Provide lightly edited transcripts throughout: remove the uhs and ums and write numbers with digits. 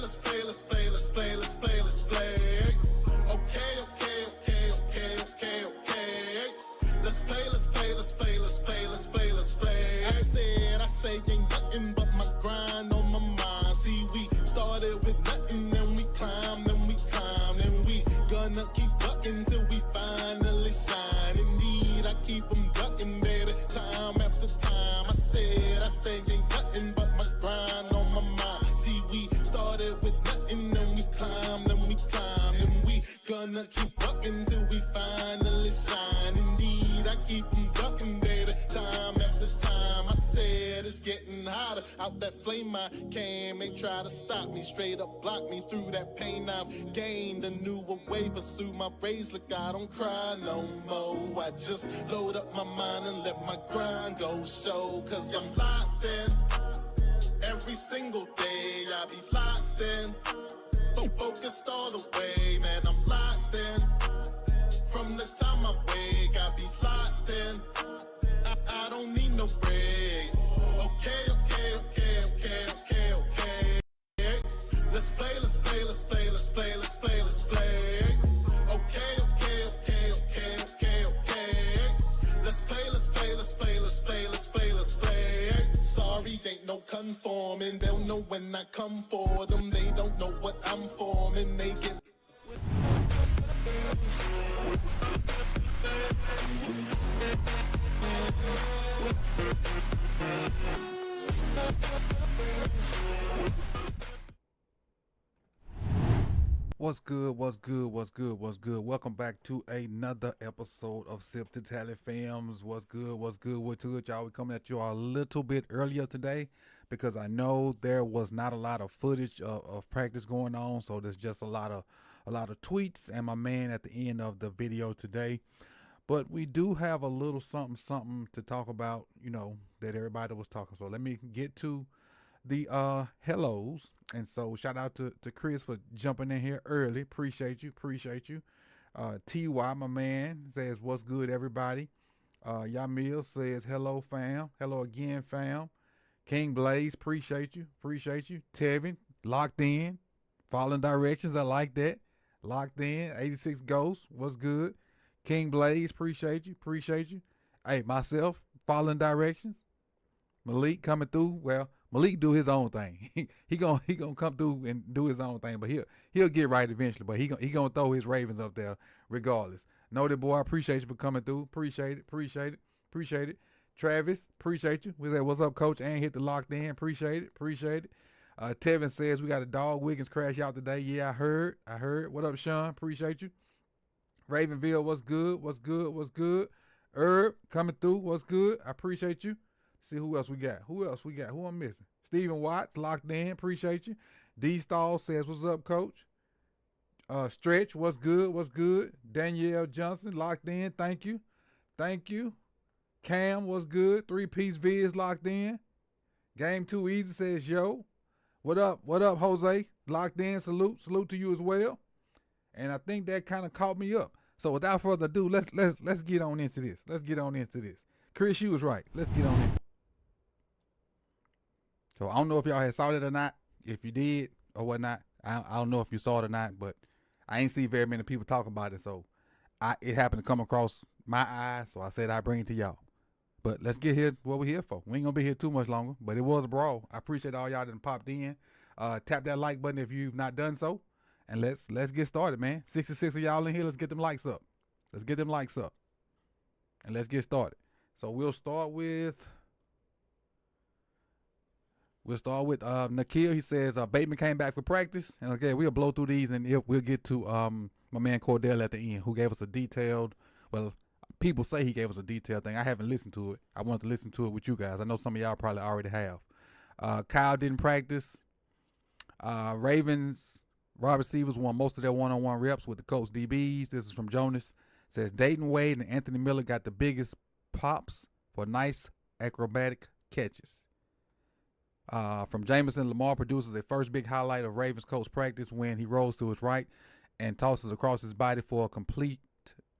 let's play, let's play, let's play, let's play, let's play. Okay, okay, okay, okay, okay, okay. Let's play, let's play, let's play, let's play, let's play, let's play. I say, ain't nothing but my grind on my mind. See, we started with nothing, then we climb, then we climb, then we gonna keep ducking till we finally shine. Indeed, I keep them ducking, baby, time after time. I said, ain't nothing but my grind on my mind. See, we started with nothing, then we climb, then we climb, then we gonna keep ducking till we finally shine. Indeed, I keep them ducking, baby, time after time. I said, it's getting hotter out that flame I came. They try to stop me, straight up block me through that pain I've gained. A newer way, pursue my rays. Look, I don't cry no more. I just load up my mind and let my grind go show. Cause I'm locked in every single day. I be locked in, focused all the way. Man, I'm locked in from the time I wake. I be locked in, I don't need no break. Okay, okay, okay, okay, okay, okay. Let's play, let's play, let's play, let's play, let's play, let's play. Okay, okay, okay, okay, okay, okay. Let's play, let's play, let's play, let's play, let's play, let's play. Sorry, ain't no conforming. They'll know when I come for them. They don't know what I'm forming. They get What's good? What's good? What's good? What's good? Welcome back to another episode of Sip to Tally Films. What's good? What's good? What's good, y'all? We're coming at you a little bit earlier today because I know there was not a lot of footage of practice going on, so there's just a lot of tweets and my man at the end of the video today. But we do have a little something to talk about, you know, that everybody was talking. So let me get to the hellos. And so shout out to Chris for jumping in here early. Appreciate you. TY, my man, says what's good, everybody. Yamil says hello, fam. Hello again, fam. King Blaze, appreciate you. Tevin, locked in, following directions. I like that. Locked in. 86 Ghosts, what's good? King Blaze, appreciate you. Hey, myself, following directions. Malik coming through. Well, Malik do his own thing. he gonna come through and do his own thing, but he'll get right eventually. But he gonna throw his Ravens up there regardless. Noted boy, I appreciate you for coming through. Appreciate it. Travis, appreciate you. We said what's up, coach, and hit the locked in. Appreciate it. Tevin says we got a dog Wiggins crash out today. Yeah, I heard. What up, Sean? Appreciate you. Ravenville, what's good? Herb coming through. What's good? I appreciate you. See who else we got. Who I'm missing? Stephen Watts, locked in. Appreciate you. D Stall says, what's up, coach? Stretch, what's good? Danielle Johnson, locked in. Thank you. Cam, what's good? 3-piece Viz locked in. Game Too Easy says, yo. What up, Jose? Locked in. Salute to you as well. And I think that kind of caught me up. So without further ado, let's get on into this. Chris, you was right. Let's get on into it. So I don't know if y'all had saw it or not. If you did or whatnot, I don't know if you saw it or not, but I ain't see very many people talk about it. So it happened to come across my eyes, so I said I'd bring it to y'all. But let's get here what we're here for. We ain't gonna be here too much longer, but it was a brawl. I appreciate all y'all that popped in. Tap that like button if you've not done so. And let's get started, man. 66 of y'all in here. Let's get them likes up. And let's get started. So we'll start with Nikhil. He says Bateman came back for practice. And okay, we'll blow through these and we'll get to my man Cordell at the end, who gave us a detailed, well, people say he gave us a detailed thing. I haven't listened to it. I wanted to listen to it with you guys. I know some of y'all probably already have. Kyle didn't practice. Ravens wide receivers won most of their one-on-one reps with the Colts DBs. This is from Jonas. Says Dayton Wade and Anthony Miller got the biggest pops for nice acrobatic catches. From Jameson, Lamar produces a first big highlight of Ravens Colts practice when he rolls to his right and tosses across his body for a complete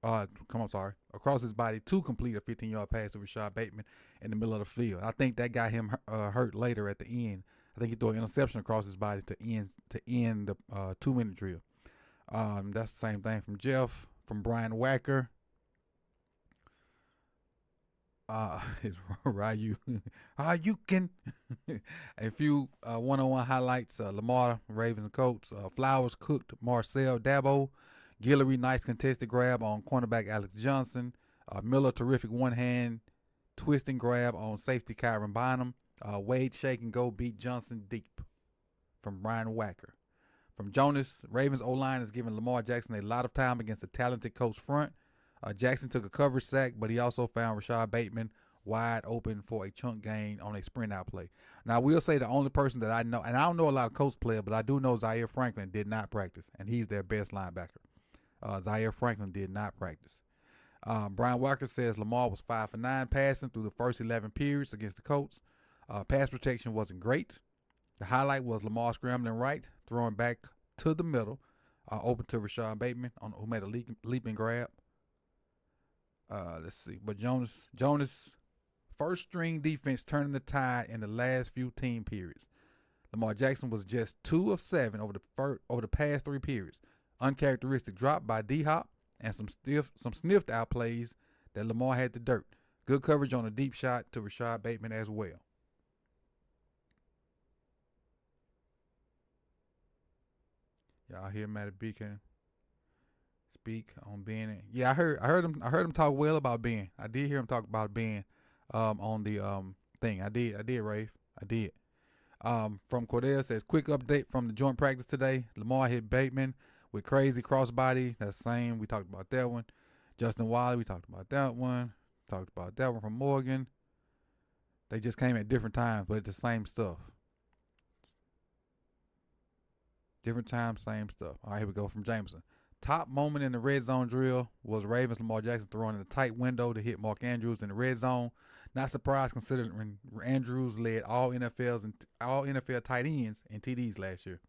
across his body to complete a 15-yard pass to Rashad Bateman in the middle of the field. I think that got him hurt later at the end. I think he threw an interception across his body to end the 2-minute drill. That's the same thing from Jeff, from Brian Wacker. It's Ryu. You can. A few one-on-one highlights. Lamar, Ravens and Colts. Flowers cooked Marcel Dabo. Guillory, nice contested grab on cornerback Alex Johnson. Miller, terrific one-hand twist and grab on safety Kyron Bynum. Wade, shake and go, beat Johnson deep. From Brian Wacker. From Jonas, Ravens O-line is giving Lamar Jackson a lot of time against a talented Colts front. Jackson took a coverage sack, but he also found Rashad Bateman wide open for a chunk gain on a sprint out play. Now, I will say the only person that I know, and I don't know a lot of Colts players, but I do know Zaire Franklin did not practice, and he's their best linebacker. Zaire Franklin did not practice. Brian Walker says Lamar was 5 for 9 passing through the first 11 periods against the Colts. Pass protection wasn't great. The highlight was Lamar scrambling right, throwing back to the middle, open to Rashad Bateman, who made a leaping grab. Let's see. But Jonas, first string defense turning the tide in the last few team periods. Lamar Jackson was just 2 of 7 over the past 3 periods. Uncharacteristic drop by D-Hop and some sniffed out plays that Lamar had to dirt. Good coverage on a deep shot to Rashad Bateman as well. Y'all hear Matty Beacon speak on Ben? Yeah, I heard him talk well about Ben. I did hear him talk about Ben on the thing. I did, Rafe. I did. From Cordell says, quick update from the joint practice today. Lamar hit Bateman with crazy crossbody. That's the same. We talked about that one. Justin Wiley, we talked about that one. Talked about that one from Morgan. They just came at different times, but it's the same stuff. Different times, same stuff. All right, here we go from Jameson. Top moment in the red zone drill was Ravens Lamar Jackson throwing in a tight window to hit Mark Andrews in the red zone. Not surprised considering Andrews led all NFL tight ends and TDs last year.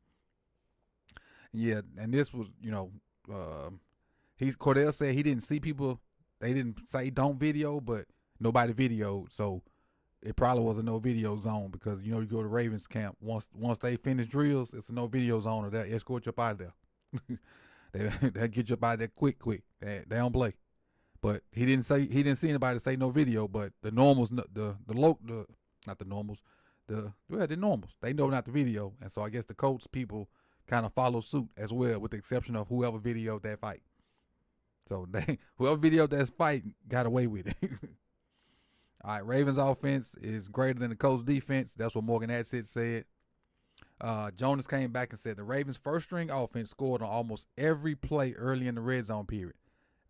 Yeah, and this was, Cordell said he didn't see people. They didn't say don't video, but nobody videoed, so it probably was a no video zone because you go to Ravens camp once they finish drills, it's a no video zone or they'll escort you up out of there. They'll get you up out of there quick. They don't play. But he didn't see anybody say no video, but the normals, the normals, they know not the video, and so I guess the Colts people kind of follow suit as well, with the exception of whoever videoed that fight. So whoever videoed that fight got away with it. All right, Ravens offense is greater than the Colts defense. That's what Morgan Hadsett said. Jonas came back and said the Ravens' first string offense scored on almost every play early in the red zone period.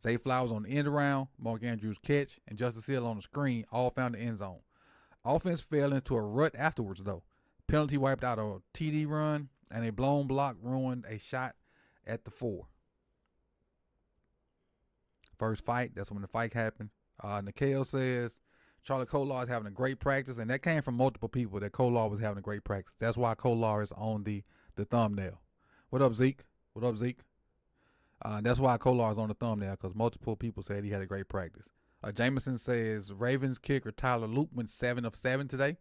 Zay Flowers on the end around, Mark Andrews catch, and Justice Hill on the screen all found the end zone. Offense fell into a rut afterwards, though. Penalty wiped out a TD run, and a blown block ruined a shot at the 4. First fight, that's when the fight happened. Nikhil says Charlie Kolar is having a great practice, and that came from multiple people that Kolar was having a great practice. That's why Kolar is on the thumbnail. What up, Zeke? That's why Kolar is on the thumbnail, because multiple people said he had a great practice. Jameson says Ravens kicker Tyler Luke went 7 of 7 today.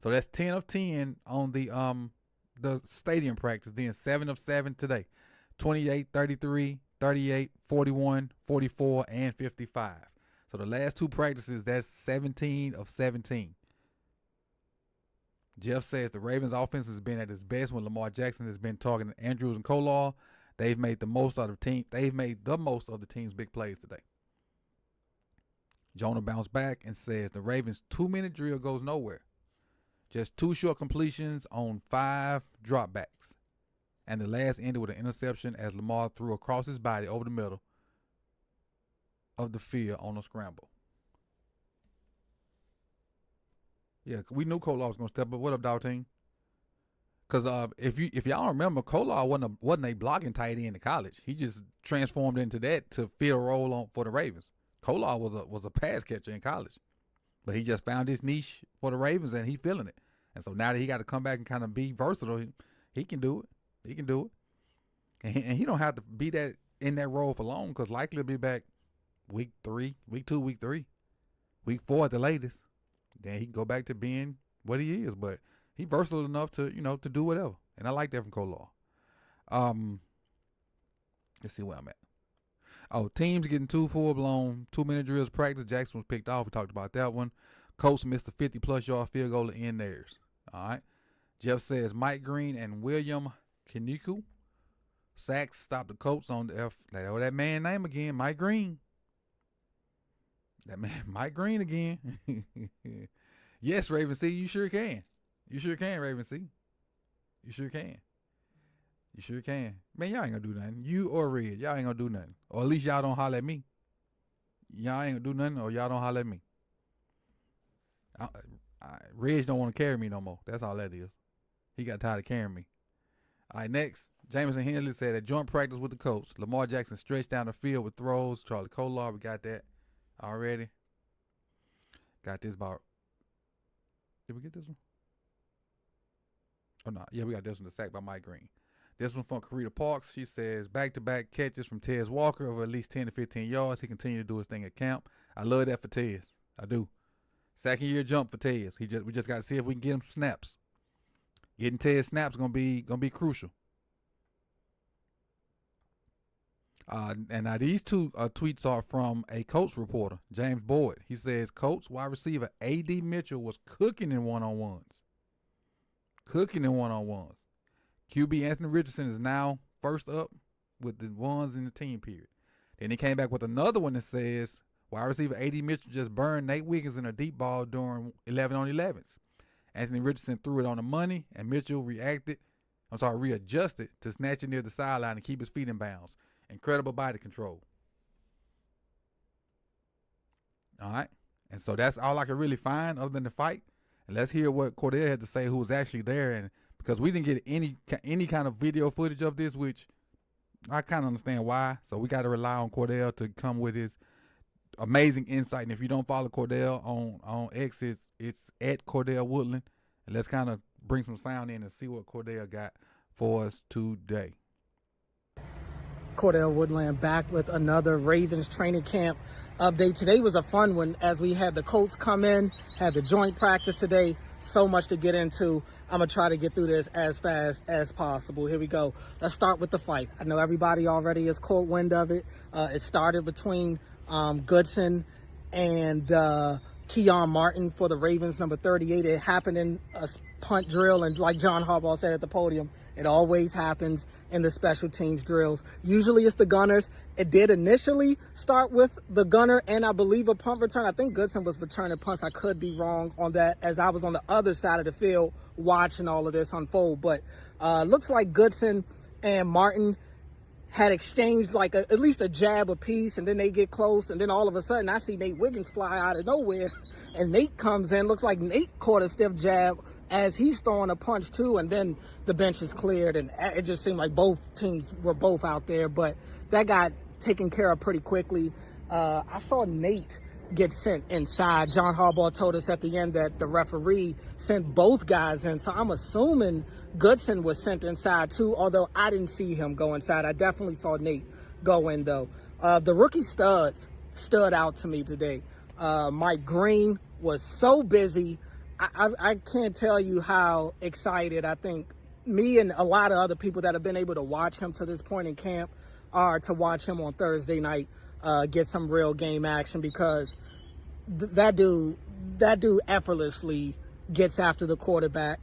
So that's 10 of 10 on the stadium practice, then 7 of 7 today. 28, 33, 38, 41, 44, and 55. So the last 2 practices, that's 17 of 17. Jeff says the Ravens offense has been at its best when Lamar Jackson has been targeting Andrews and Kolar. They've made the most of the team's big plays today. Jonah bounced back and says the Ravens' 2-minute drill goes nowhere. Just 2 short completions on 5 dropbacks. And the last ended with an interception as Lamar threw across his body over the middle of the field on a scramble. Yeah, we knew Kolar was going to step up. What up, dog team? Because if y'all remember, Kolar wasn't a blocking tight end in college. He just transformed into that to fill a role for the Ravens. Kolar was a pass catcher in college, but he just found his niche for the Ravens and he feeling it. And so now that he got to come back and kind of be versatile, he can do it. He can do it, and he don't have to be that in that role for long, because likely he'll be back week 3, week 2, week 3, week 4 at the latest. Then he can go back to being what he is. But He versatile enough to to do whatever, and I like that from Kolar. Let's see where I'm at. Oh, teams getting 2 full-blown 2-minute drills practice. Jackson was picked off. We talked about that one. Colts missed a 50-plus yard field goal to end theirs. All right. Jeff says Mike Green and William Kiniku sacks stopped the Colts on the F. That man name again, Mike Green. That man, Mike Green again. Yes, Raven C, you sure can. You sure can, Raven C. You sure can. You sure can. Man, y'all ain't gonna do nothing. You or Red, y'all ain't gonna do nothing. Or at least y'all don't holler at me. Y'all ain't gonna do nothing, or y'all don't holler at me. Reg don't want to carry me no more. That's all that is. He got tired of carrying me. All right, next. Jameson Hensley said at joint practice with the Colts, Lamar Jackson stretched down the field with throws. Charlie Kolar, we got that already. Got this about. Did we get this one? Oh, no. Yeah, we got this one, the sack by Mike Green. This one from Karita Parks. She says, back-to-back catches from Tez Walker of at least 10 to 15 yards. He continued to do his thing at camp. I love that for Tez. I do. Second year jump for Tez. We just got to see if we can get him some snaps. Getting Tez snaps gonna be crucial. And now these two tweets are from a Colts reporter, James Boyd. He says, Colts wide receiver A.D. Mitchell was cooking in one-on-ones. QB Anthony Richardson is now first up with the ones in the team period. Then he came back with another one that says, wide receiver A.D. Mitchell just burned Nate Wiggins in a deep ball during 11-on-11s. Anthony Richardson threw it on the money, and Mitchell readjusted to snatch it near the sideline and keep his feet in bounds. Incredible body control. All right. And so that's all I could really find other than the fight. And let's hear what Cordell had to say, who was actually there. And because we didn't get any kind of video footage of this, which I kind of understand why. So we got to rely on Cordell to come with his amazing insight. And if you don't follow Cordell on X, it's at Cordell Woodland. And let's kind of bring some sound in and see what Cordell got for us today. Cordell Woodland back with another Ravens training camp update. Today was a fun one as we had the Colts come in, had the joint practice today. So much to get into. I'm going to try to get through this as fast as possible. Here we go. Let's start with the fight. I know everybody already has caught wind of it. It started between Goodson and Keon Martin for the Ravens, number 38. It happened in a punt drill, and like John Harbaugh said at the podium, it always happens in the special teams drills. Usually it's the gunners. It did initially start with the gunner and I believe a punt return. I think Goodson was returning punts. I could be wrong on that as I was on the other side of the field watching all of this unfold. But looks like Goodson and Martin had exchanged like at least a jab apiece, and then they get close, and then all of a sudden I see Nate Wiggins fly out of nowhere, and Nate comes in. Looks like Nate caught a stiff jab as he's throwing a punch too, and then the bench is cleared, and it just seemed like both teams were both out there, but that got taken care of pretty quickly. I saw Nate get sent inside. John Harbaugh told us at the end that the referee sent both guys in, so I'm assuming Goodson was sent inside too, although I didn't see him go inside. I definitely saw Nate go in though. The rookie studs stood out to me today. Mike Green was so busy. I can't tell you how excited I think me and a lot of other people that have been able to watch him to this point in camp are to watch him on Thursday night get some real game action, because that dude effortlessly gets after the quarterback.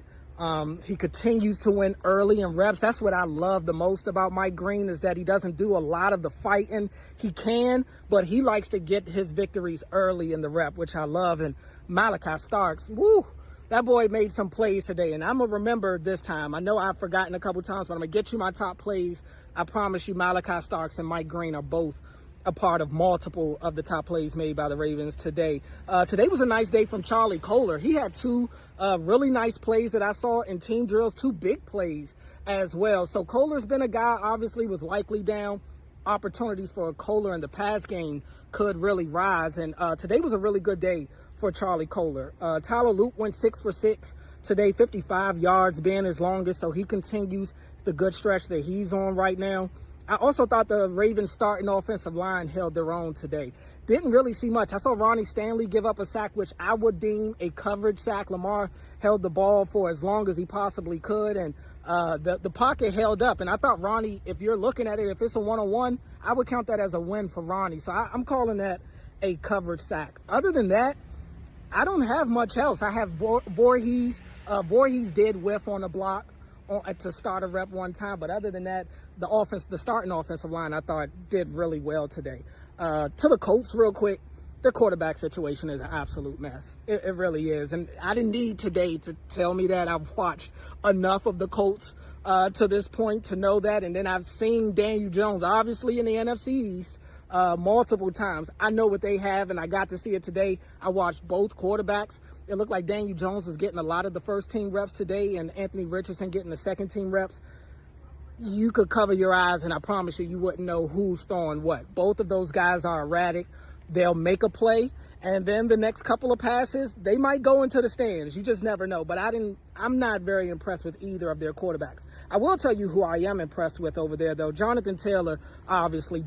He continues to win early in reps. That's what I love the most about Mike Green, is that he doesn't do a lot of the fighting. He can, but he likes to get his victories early in the rep, which I love. And Malachi Starks, woo, that boy made some plays today, and I'm going to remember this time. I know I've forgotten a couple times, but I'm going to get you my top plays. I promise you Malachi Starks and Mike Green are both a part of multiple of the top plays made by the Ravens today. Today was a nice day from Charlie Kolar. He had two really nice plays that I saw in team drills, two big plays as well. So Kolar's been a guy, obviously, with likely down. Opportunities for Kolar in the pass game could really rise. And today was a really good day for Charlie Kolar. Tyler Luke went 6 for 6 today, 55 yards being his longest. So he continues the good stretch that he's on right now. I also thought the Ravens starting offensive line held their own today. Didn't really see much. I saw Ronnie Stanley give up a sack, which I would deem a coverage sack. Lamar held the ball for as long as he possibly could, and the pocket held up. And I thought Ronnie, if you're looking at it, if it's a one-on-one, I would count that as a win for Ronnie. So I'm calling that a coverage sack. Other than that, I don't have much else. I have Voorhees. Voorhees did whiff on the block to start a rep one time, but other than that, the starting offensive line, I thought did really well today. To the Colts, real quick, their quarterback situation is an absolute mess. It really is, and I didn't need today to tell me that. I've watched enough of the Colts to this point to know that, and then I've seen Daniel Jones, obviously in the NFC East, multiple times. I know what they have, and I got to see it today. I watched both quarterbacks. It looked like Daniel Jones was getting a lot of the first team reps today, and Anthony Richardson getting the second team reps. You could cover your eyes, and I promise you, you wouldn't know who's throwing what. Both of those guys are erratic. They'll make a play, and then the next couple of passes, they might go into the stands. You just never know. But I'm not very impressed with either of their quarterbacks. I will tell you who I am impressed with over there, though. Jonathan Taylor, obviously,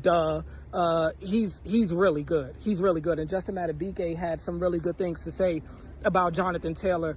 he's really good. He's really good. And Justin Madubuike had some really good things to say about Jonathan Taylor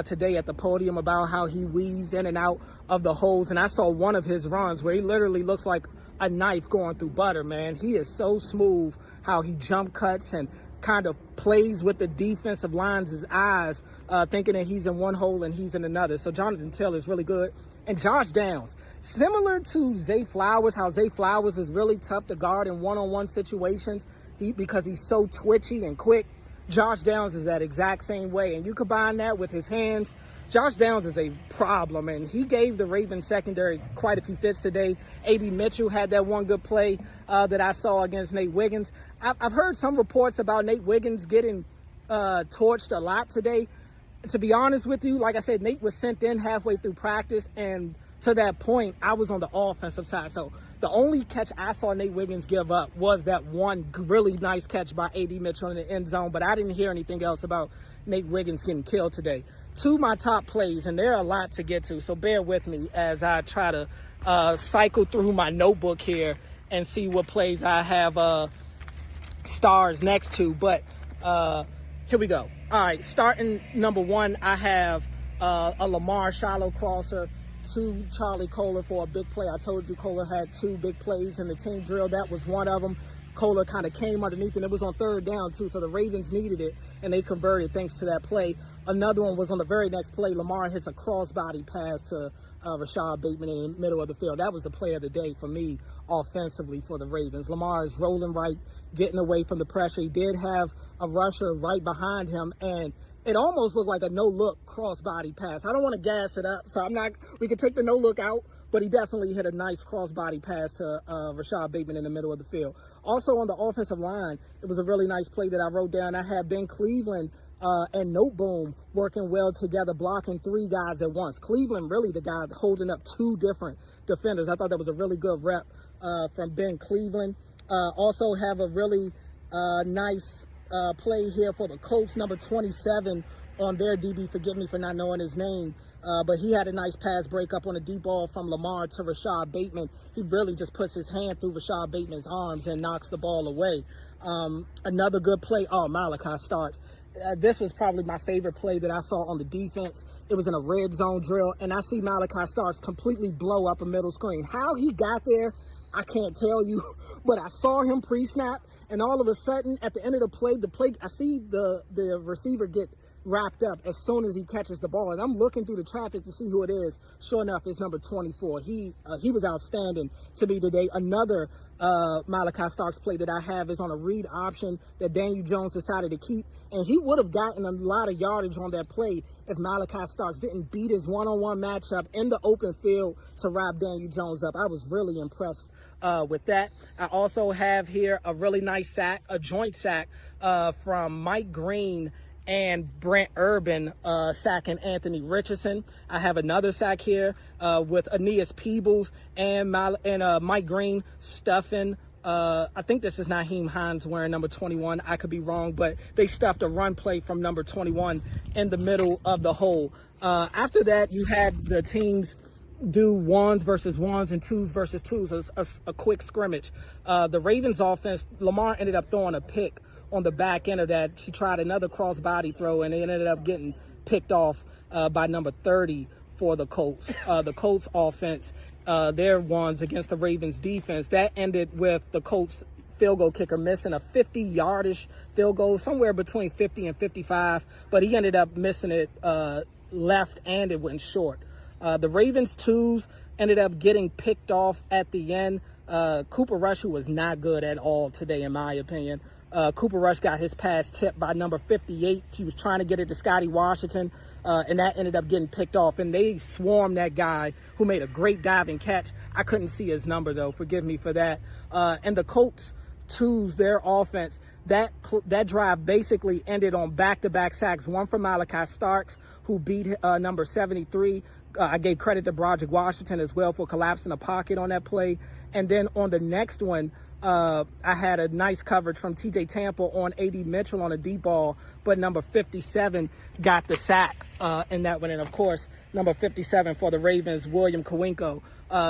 today at the podium, about how he weaves in and out of the holes. And I saw one of his runs where he literally looks like a knife going through butter, man. He is so smooth how he jump cuts and kind of plays with the defensive line's eyes, thinking that he's in one hole and he's in another. So Jonathan Taylor is really good. And Josh Downs, similar to Zay Flowers, how Zay Flowers is really tough to guard in one-on-one situations because he's so twitchy and quick. Josh Downs is that exact same way. And you combine that with his hands, Josh Downs is a problem, and he gave the Ravens secondary quite a few fits today. A.D. Mitchell had that one good play that I saw against Nate Wiggins. I've heard some reports about Nate Wiggins getting torched a lot today. To be honest with you, like I said, Nate was sent in halfway through practice, and to that point, I was on the offensive side. So the only catch I saw Nate Wiggins give up was that one really nice catch by A.D. Mitchell in the end zone, but I didn't hear anything else about Nate Wiggins getting killed today. To my top plays, and there are a lot to get to, so bear with me as I try to cycle through my notebook here and see what plays I have stars next to. But here we go. All right, starting number one, I have a Lamar shallow crosser to Charlie Kohler for a big play. I told you Kohler had two big plays in the team drill. That was one of them. Kohler kind of came underneath, and it was on third down, too, so the Ravens needed it, and they converted thanks to that play. Another one was on the very next play. Lamar hits a crossbody pass to Rashad Bateman in the middle of the field. That was the play of the day for me offensively for the Ravens. Lamar is rolling right, getting away from the pressure. He did have a rusher right behind him, and it almost looked like a no-look crossbody pass. I don't want to gas it up, so we could take the no-look out, but he definitely hit a nice crossbody pass to Rashad Bateman in the middle of the field. Also on the offensive line, it was a really nice play that I wrote down. I had Ben Cleveland and Noteboom working well together, blocking three guys at once. Cleveland really the guy holding up two different defenders. I thought that was a really good rep from Ben Cleveland. Also have a really nice play here for the Colts, number 27 on their DB. Forgive me for not knowing his name, but he had a nice pass breakup on a deep ball from Lamar to Rashad Bateman. He really just puts his hand through Rashad Bateman's arms and knocks the ball away. Another good play. Oh, Malachi Starks. This was probably my favorite play that I saw on the defense. It was in a red zone drill, and I see Malachi Starks completely blow up a middle screen. How he got there, I can't tell you, but I saw him pre-snap, and all of a sudden, at the end of the play, I see the receiver get wrapped up as soon as he catches the ball, and I'm looking through the traffic to see who it is. Sure enough, it's number 24. He was outstanding to me today. Another Malachi Starks play that I have is on a read option that Daniel Jones decided to keep, and he would have gotten a lot of yardage on that play if Malachi Starks didn't beat his one-on-one matchup in the open field to wrap Daniel Jones up. I was really impressed with that. I also have here a really nice sack, a joint sack from Mike Green and Brent Urban sacking Anthony Richardson. I have another sack here with Aeneas Peebles and Mike Green stuffing. I think this is Naheem Hines wearing number 21. I could be wrong, but they stuffed a run play from number 21 in the middle of the hole. After that, you had the team's do ones versus ones and twos versus twos, a quick scrimmage. The Ravens offense, Lamar ended up throwing a pick on the back end of that. She tried another cross-body throw, and it ended up getting picked off by number 30 for the Colts. The Colts offense, their ones against the Ravens defense, that ended with the Colts field goal kicker missing a 50-yardish field goal, somewhere between 50 and 55, but he ended up missing it left and it went short. The Ravens twos ended up getting picked off at the end. Cooper Rush, who was not good at all today, in my opinion. Cooper Rush got his pass tipped by number 58. He was trying to get it to Scotty Washington, and that ended up getting picked off. And they swarmed that guy who made a great diving catch. I couldn't see his number, though. Forgive me for that. And the Colts twos, their offense, that drive basically ended on back-to-back sacks, one from Malachi Starks, who beat number 73. I gave credit to Broderick Washington as well for collapsing the pocket on that play. And then on the next one, I had a nice coverage from TJ Tampa on A.D. Mitchell on a deep ball, but number 57 got the sack in that one. And, of course, number 57 for the Ravens, William Kawinko.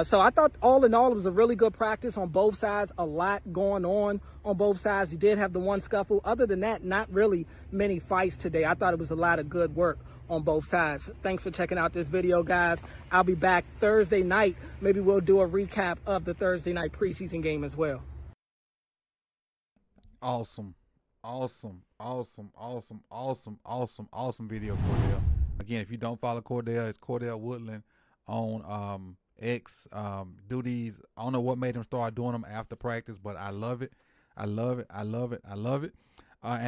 So I thought all in all it was a really good practice on both sides, a lot going on both sides. You did have the one scuffle. Other than that, not really many fights today. I thought it was a lot of good work on both sides. Thanks for checking out this video, guys. I'll be back Thursday night. Maybe we'll do a recap of the Thursday night preseason game as well. Awesome video, Cordell. Again, if you don't follow Cordell, it's Cordell Woodland on X. Do these. I don't know what made him start doing them after practice, but I love it. And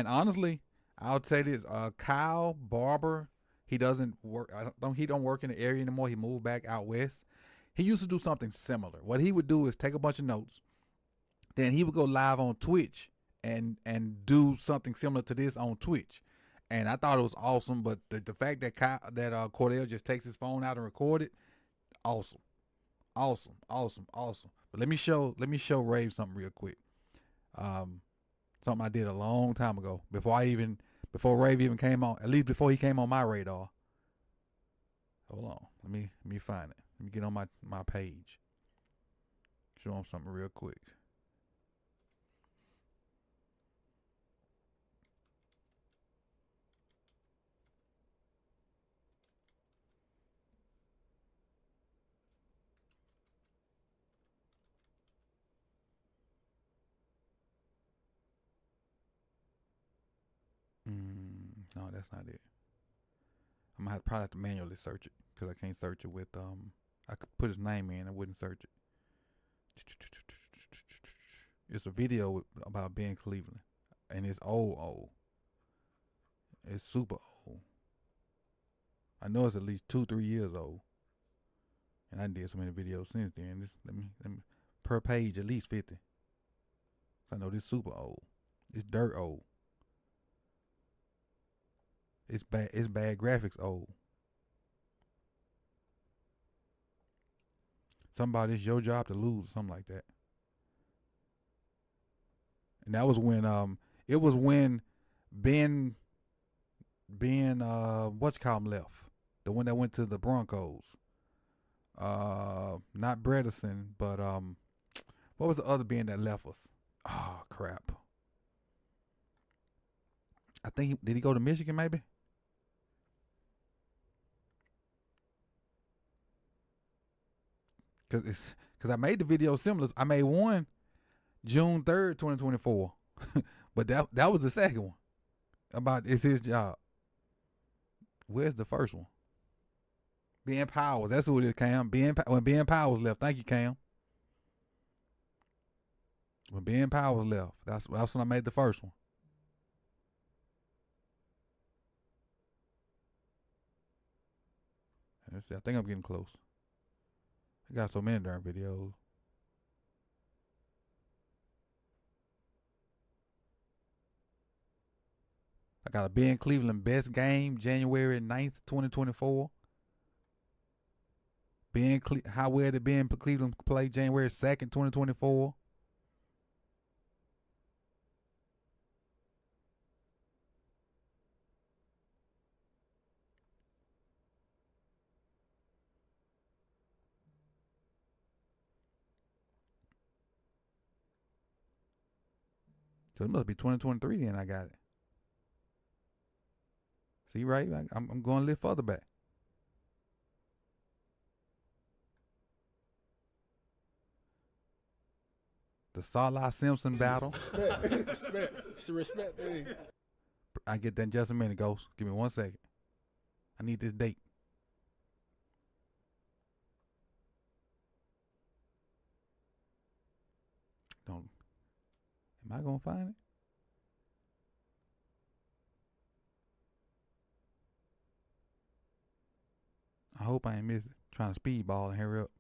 honestly, I'll say this: Kyle Barber, he doesn't work. He don't work in the area anymore. He moved back out west. He used to do something similar. What he would do is take a bunch of notes, then he would go live on Twitch and do something similar to this on Twitch. And I thought it was awesome. But the fact that Cordell just takes his phone out and record it, awesome. But let me show Rave something real quick. Something I did a long time ago before Rave even came on, at least before he came on my radar. Hold on, let me find it. Let me get on my page. Show him something real quick. No, that's not it. I'm gonna probably have to manually search it because I can't search it with I could put his name in, I wouldn't search it. It's a video about Ben Cleveland, and it's old. It's super old. I know it's at least 2-3 years old, and I did so many videos since then. Let me per page at least 50. I know this super old. It's dirt old. It's bad graphics old. Somebody, it's your job to lose, something like that. And that was when it was when Ben what's-called left. The one that went to the Broncos. Not Bredesen, but what was the other Ben that left us? Oh crap. I think did he go to Michigan maybe? Cause I made the video similar. I made one June 3rd, 2024. But that was the second one. About it's his job. Where's the first one? Ben Powers. That's who it is, Cam. When Ben Powers left. Thank you, Cam. When Ben Powers left. That's when I made the first one. Let's see. I think I'm getting close. I got so many darn videos. I got a Ben Cleveland best game, January 9th, 2024. How well did Ben Cleveland play January 2nd, 2024? So it must be 2023 then I got it. See, right? I'm going a little further back. The Salah Simpson battle. Respect. It's a respect thing. I get that in just a minute, Ghost. Give me 1 second. I need this date. Don't. Am I gonna find it? I hope I ain't missed it. Trying to speedball and hurry up.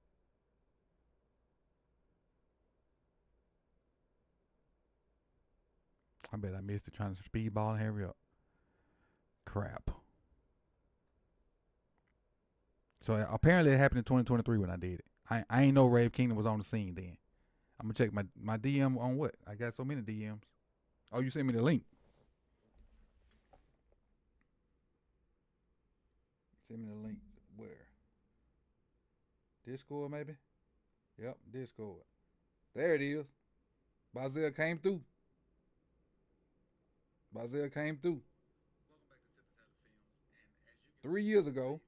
I bet I missed it trying to speedball and hurry up. Crap. So apparently it happened in 2023 when I did it. I ain't know Rave Kingdom was on the scene then. I'm gonna check my DM on what? I got so many DMs. Oh, you sent me the link. Send me the link. Where? Discord maybe? Yep, Discord. There it is. Bazel came through. Bazel came through. 3 years ago.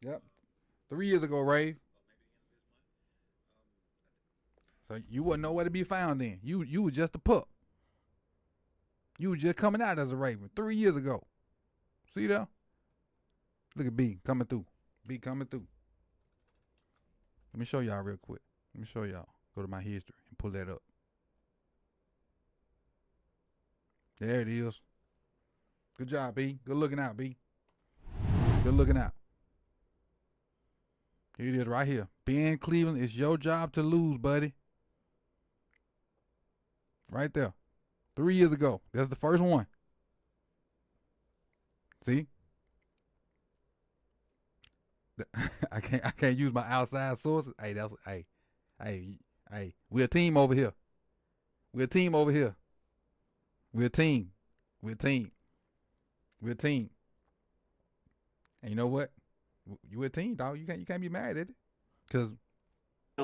Yep. 3 years ago, Ray. So you wouldn't know where to be found then. You were just a pup. You were just coming out as a Raven 3 years ago. See there? Look at B coming through. B coming through. Let me show y'all real quick. Let me show y'all. Go to my history and pull that up. There it is. Good job, B. Good looking out, B. Good looking out. Here it is right here. Ben Cleveland, it's your job to lose, buddy. Right there. 3 years ago. That's the first one. See? I can't use my outside sources. Hey, we're a team over here. We're a team over here. We're a team. We're a team. We're a team. And you know what? You a team, dog. You can't be mad at it. Cause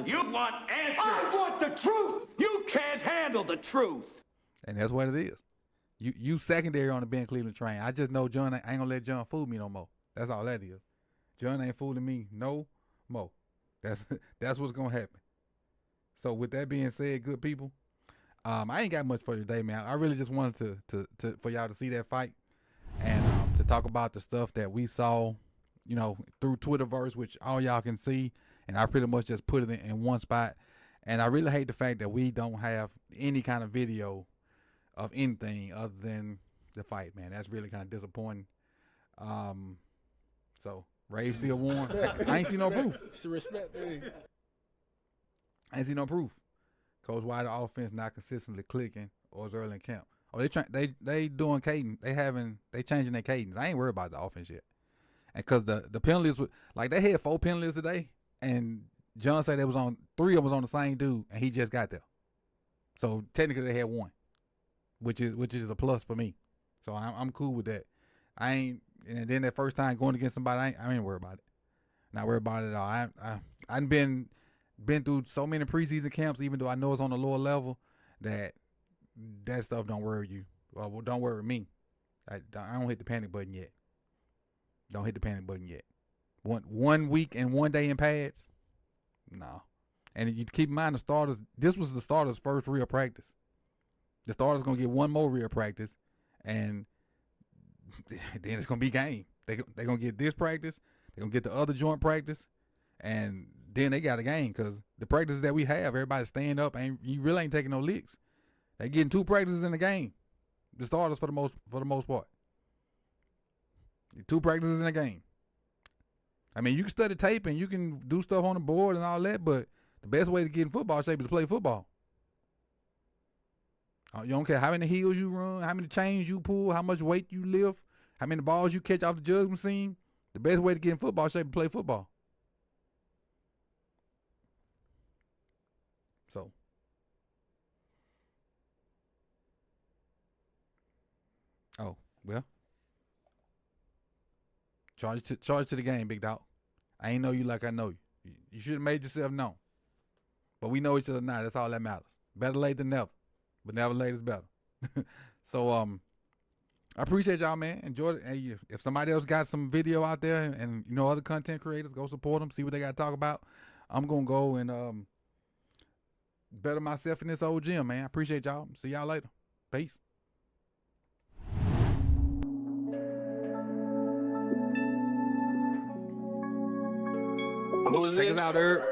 you want answers. I want the truth. You can't handle the truth. And that's what it is. You secondary on the Ben Cleveland train. I just know John ain't gonna let John fool me no more. That's all that is. John ain't fooling me no more. That's what's gonna happen. So with that being said, good people, I ain't got much for today, man. I really just wanted to for y'all to see that fight and to talk about the stuff that we saw, you know, through Twitterverse, which all y'all can see, and I pretty much just put it in one spot. And I really hate the fact that we don't have any kind of video of anything other than the fight, man. That's really kind of disappointing. So Rave still won. I ain't see no proof. It's a respect thing. I ain't see no proof. Coach, why the offense not consistently clicking or is early in camp? Oh, they doing cadence. They changing their cadence. I ain't worried about the offense yet. And cause the penalties were like they had 4 penalties today, and John said there was on 3 of them was on the same dude, and he just got there. So technically they had 1, which is a plus for me. So I'm cool with that. And then that first time going against somebody, I ain't worried about it. Not worried about it at all. I've been through so many preseason camps, even though I know it's on a lower level, that stuff don't worry you. Well, don't worry me. I don't hit the panic button yet. Don't hit the panic button yet. 1 week and 1 day in pads? No. And you keep in mind the starters, this was the starters' first real practice. The starters going to get 1 more real practice, and then it's going to be game. They're going to get this practice. They're going to get the other joint practice, and then they got a game because the practices that we have, everybody stand up, and you really ain't taking no licks. They getting 2 practices in the game. The starters for the most part. 2 practices in a game. I mean, you can study tape and you can do stuff on the board and all that, but the best way to get in football shape is to play football. You don't care how many heels you run, how many chains you pull, how much weight you lift, how many balls you catch off the judgment scene. The best way to get in football shape is to play football. So, oh, well. Charge to the game, big dog. I ain't know you like I know you. You should have made yourself known. But we know each other now. That's all that matters. Better late than never. But never late is better. So I appreciate y'all, man. Enjoy it. And if somebody else got some video out there and you know other content creators, go support them. See what they got to talk about. I'm gonna go and better myself in this old gym, man. I appreciate y'all. See y'all later. Peace. Who is Check this? us out, Herb.